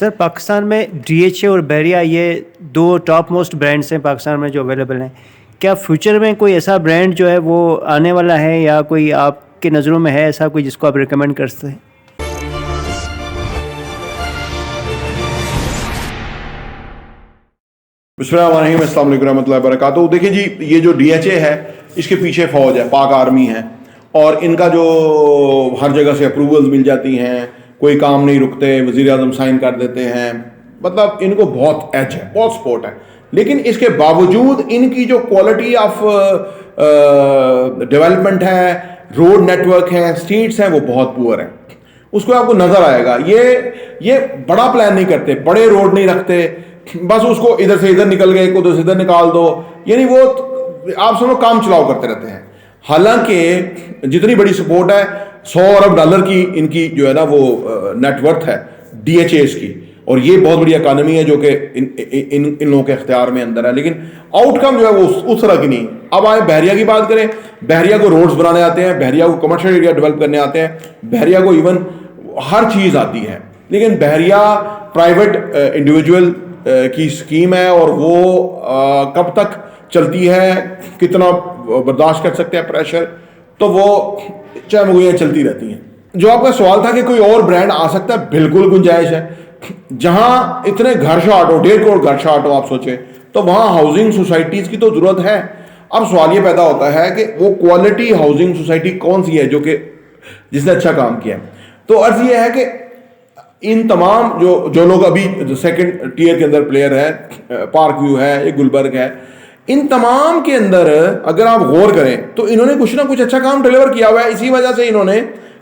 Sir Pakistan में DHA और बहरिया ये दो टॉप मोस्ट ब्रांड्स हैं पाकिस्तान में जो अवेलेबल हैं। क्या फ्यूचर में कोई ऐसा ब्रांड जो है वो आने वाला है या कोई आपके नज़रों में है ऐसा कोई जिसको आप रिकमेंड कर सकते हैं? बिस्मिल्लाहिर्रहमानिर्रहीम, अस्सलाम वालेकुम रहमतुल्लाहि व बरकातुहू। देखिए जी, ये जो डीएचए है इसके पीछे फ़ौज है, पाक आर्मी है, और इनका जो हर जगह से अप्रूवल्स मिल जाती हैं, कोई काम नहीं रुकते, वज़ीर आज़म साइन कर देते हैं, मतलब इनको बहुत एज है, बहुत सपोर्ट है। लेकिन इसके बावजूद इनकी जो क्वालिटी ऑफ डेवलपमेंट है, रोड नेटवर्क है, स्ट्रीट्स हैं, वो बहुत पुअर है। उसको आपको नज़र आएगा। ये बड़ा प्लान नहीं करते, बड़े रोड नहीं रखते, बस उसको इधर से इधर निकल गए, उधर से इधर निकाल दो, यानी वो आप समझो काम चलाओ करते रहते हैं। हालांकि जितनी बड़ी सपोर्ट है, $100 अरब की इनकी जो है ना वो नेटवर्थ है डीएचएस की, और ये बहुत बड़ी इकानमी है जो कि इन लोगों के अख्तियार में अंदर है, लेकिन आउटकम जो है वो उस तरह की नहीं। अब आए बहरिया की बात करें, बहरिया को रोड्स बनाने आते हैं, बहरिया को कमर्शियल एरिया डेवलप करने आते हैं, बहरिया को इवन हर चीज़ आती है, लेकिन बहरिया प्राइवेट इंडिविजुअल की स्कीम है, और वो कब तक चलती है, कितना बर्दाश्त कर सकते हैं प्रेशर, तो वो चाहे मुगैया चलती रहती हैं। जो आपका सवाल था कि कोई और ब्रांड आ सकता है, बिल्कुल गुंजाइश है। जहां इतने घर शॉर्ट हो, 1.5 करोड़ घर शॉर्ट हो, आप सोचें तो वहां हाउसिंग सोसाइटीज की तो जरूरत है। अब सवाल ये पैदा होता है कि वो क्वालिटी हाउसिंग सोसाइटी कौन सी है जो कि जिसने अच्छा काम किया है। तो अर्ज ये है कि इन तमाम जो लोग अभी सेकंड टीयर के अंदर प्लेयर है, पार्क व्यू है, एक गुलबर्ग है, इन तमाम के अंदर अगर आप गौर करें तो इन्होंने कुछ ना कुछ अच्छा काम डिलीवर किया हुआ है, इसी वजह से इन्होंने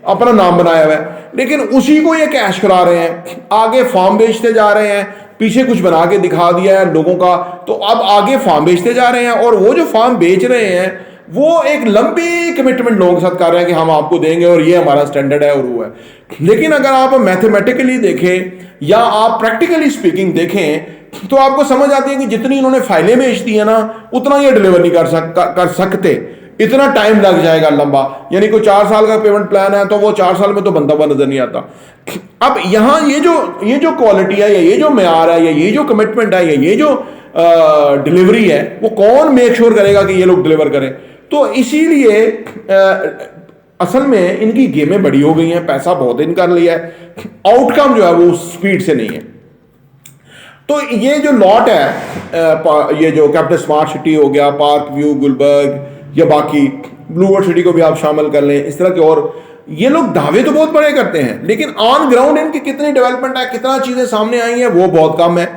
अपना नाम बनाया हुआ है। लेकिन उसी को ये कैश करा रहे हैं, आगे फार्म बेचते जा रहे हैं, पीछे कुछ बना के दिखा दिया है लोगों का, तो अब आगे फार्म बेचते जा रहे हैं, और वो जो फार्म बेच रहे हैं वो एक लंबी कमिटमेंट लोगों के साथ कर रहे हैं कि हम आपको देंगे और ये हमारा स्टैंडर्ड है और वो है। लेकिन अगर आप मैथमेटिकली देखें या आप प्रैक्टिकली स्पीकिंग देखें तो आपको समझ आती है कि जितनी इन्होंने फाइलें बेच दी है ना, उतना ये डिलीवर नहीं कर सकते, इतना टाइम लग जाएगा लंबा। यानी कोई 4 साल का पेमेंट प्लान है तो वो 4 साल में तो बनता हुआ नजर नहीं आता। अब यहाँ ये जो क्वालिटी है, या ये जो मेयार है, या ये जो कमिटमेंट है, या ये जो डिलीवरी है, वो कौन मेक श्योर करेगा कि ये लोग डिलीवर करें? तो इसीलिए असल में इनकी गेमें बड़ी हो गई हैं, पैसा बहुत इनका लिया है, आउटकम जो है वो स्पीड से नहीं है। तो ये जो लॉट है, ये जो कैपिटल स्मार्ट सिटी हो गया, पार्क व्यू, गुलबर्ग, या बाकी ब्लूवर्ड सिटी को भी आप शामिल कर लें, इस तरह के, और ये लोग दावे तो बहुत बड़े करते हैं, लेकिन ऑन ग्राउंड इनकी कितनी डेवलपमेंट है, कितना चीजें सामने आई हैं, वो बहुत कम है।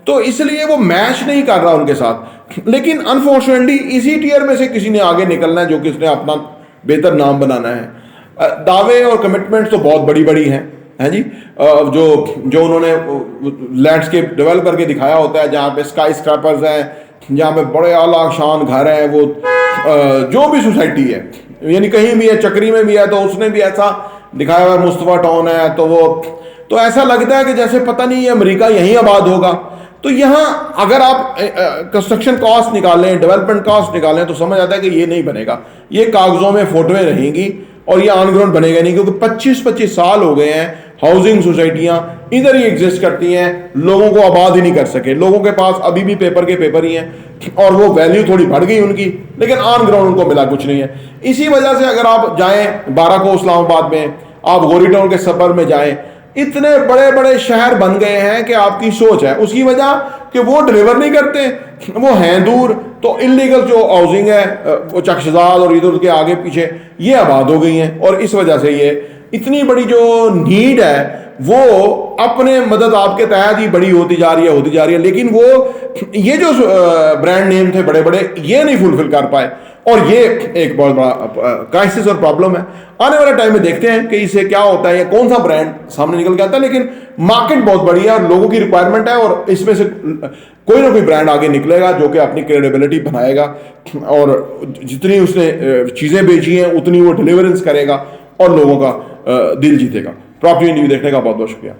तो इसलिए वो मैच नहीं कर रहा उनके साथ। लेकिन अनफॉर्चुनेटली इसी टीयर में से किसी ने आगे निकलना है जो कि उसने अपना बेहतर नाम बनाना है। दावे और कमिटमेंट्स तो बहुत बड़ी बड़ी हैं जी। जो उन्होंने लैंडस्केप डेवलप करके दिखाया होता है, जहाँ पे स्काई स्क्रैपर्स हैं, जहाँ पे बड़े आला शान घर हैं, वो जो भी सोसाइटी है, यानी कहीं भी है, चक्री में भी है तो उसने भी ऐसा दिखाया हुआ है, मुस्तफा टाउन है, तो वो तो ऐसा लगता है कि जैसे पता नहीं अमेरिका यहीं आबाद होगा। तो यहाँ अगर आप कंस्ट्रक्शन कॉस्ट निकालें, डेवलपमेंट कॉस्ट निकालें, तो समझ आता है कि ये नहीं बनेगा, ये कागजों में फोटोएं रहेंगी और ये ऑन ग्राउंड बनेगा नहीं, क्योंकि 25-25 साल हो गए हैं हाउसिंग सोसाइटियां इधर ही एग्जिस्ट करती हैं, लोगों को आबाद ही नहीं कर सके। लोगों के पास अभी भी पेपर के पेपर ही हैं, और वो वैल्यू थोड़ी बढ़ गई उनकी, लेकिन ऑन ग्राउंड उनको मिला कुछ नहीं है। इसी वजह से अगर आप जाएं बाराको इस्लामाबाद में, आप गोरी टाउन के सफर में जाएं, इतने बड़े बड़े शहर बन गए हैं कि आपकी सोच है उसकी वजह कि वो डिलीवर नहीं करते, वो हैं दूर, तो इलीगल जो हाउसिंग है वो चकशदाद और इधर के आगे पीछे ये आबाद हो गई हैं, और इस वजह से ये इतनी बड़ी जो नीड है वो अपने मदद आपके तहत ही बड़ी होती जा रही है, लेकिन वो ये जो ब्रांड नेम थे बड़े बड़े, ये नहीं फुलफिल कर पाए, और ये एक बहुत बड़ा क्राइसिस और प्रॉब्लम है। आने वाले टाइम में देखते हैं कि इससे क्या होता है, या कौन सा ब्रांड सामने निकल के आता है। लेकिन मार्केट बहुत बड़ी है और लोगों की रिक्वायरमेंट है, और इसमें से कोई ना कोई ब्रांड आगे निकलेगा जो कि अपनी क्रेडिबिलिटी बनाएगा, और जितनी उसने चीज़ें बेची हैं उतनी वो डिलीवरेंस करेगा और लोगों का दिल जीतेगा। प्रॉपर्टी न्यूज़ देखने का बहुत बहुत शुक्रिया।